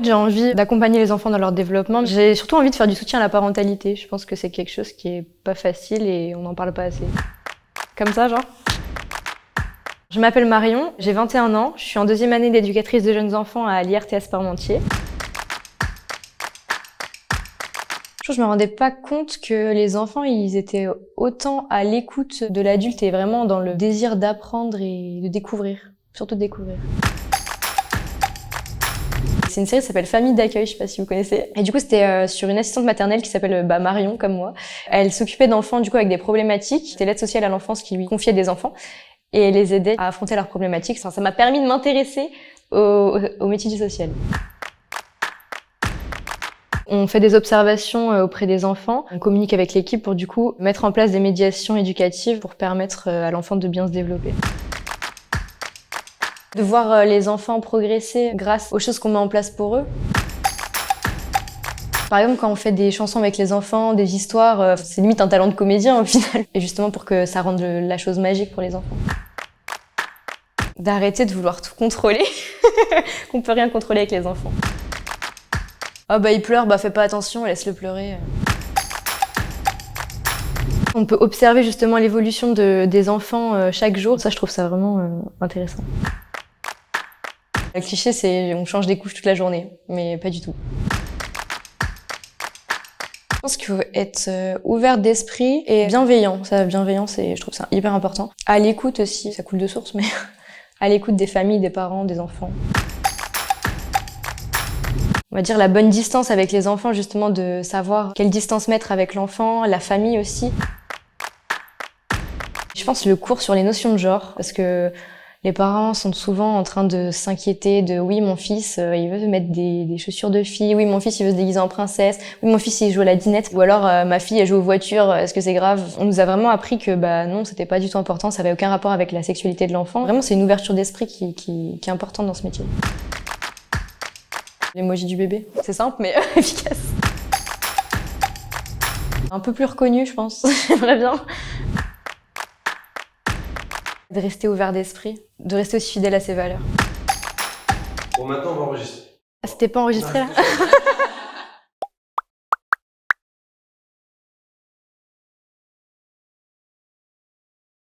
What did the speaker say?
j'ai envie d'accompagner les enfants dans leur développement. J'ai surtout envie de faire du soutien à la parentalité. Je pense que c'est quelque chose qui est pas facile et on n'en parle pas assez. Comme ça, genre. Je m'appelle Marion, j'ai 21 ans, je suis en 2e année d'éducatrice de jeunes enfants à l'IRTS Parmentier. Je me rendais pas compte que les enfants, ils étaient autant à l'écoute de l'adulte et vraiment dans le désir d'apprendre et de découvrir, surtout de découvrir. C'est une série qui s'appelle Famille d'accueil, je sais pas si vous connaissez. Et du coup, c'était sur une assistante maternelle qui s'appelle Marion, comme moi. Elle s'occupait d'enfants du coup avec des problématiques. C'était l'aide sociale à l'enfance qui lui confiait des enfants et les aidait à affronter leurs problématiques. Ça m'a permis de m'intéresser au métier du social. On fait des observations auprès des enfants, on communique avec l'équipe pour du coup mettre en place des médiations éducatives pour permettre à l'enfant de bien se développer. De voir les enfants progresser grâce aux choses qu'on met en place pour eux. Par exemple, quand on fait des chansons avec les enfants, des histoires, c'est limite un talent de comédien au final. Et justement pour que ça rende la chose magique pour les enfants. D'arrêter de vouloir tout contrôler, qu'on peut rien contrôler avec les enfants. Ah bah il pleure, bah fais pas attention, laisse-le pleurer. On peut observer justement l'évolution des enfants chaque jour, ça je trouve ça vraiment intéressant. Le cliché c'est on change des couches toute la journée, mais pas du tout. Je pense qu'il faut être ouvert d'esprit et bienveillant. Ça, bienveillance, je trouve ça hyper important. À l'écoute aussi, ça coule de source, mais à l'écoute des familles, des parents, des enfants. On va dire la bonne distance avec les enfants, justement de savoir quelle distance mettre avec l'enfant, la famille aussi. Je pense le cours sur les notions de genre, parce que les parents sont souvent en train de s'inquiéter de oui mon fils il veut mettre des chaussures de fille, oui mon fils il veut se déguiser en princesse, oui mon fils il joue à la dinette, ou alors ma fille elle joue aux voitures, est-ce que c'est grave? On nous a vraiment appris que bah non c'était pas du tout important, ça avait aucun rapport avec la sexualité de l'enfant. Vraiment c'est une ouverture d'esprit qui est importante dans ce métier. L'emoji du bébé, c'est simple mais efficace. Un peu plus reconnu je pense, j'aimerais bien. De rester ouvert d'esprit, de rester aussi fidèle à ses valeurs. Bon, maintenant on va enregistrer. Ah, c'était pas enregistré là?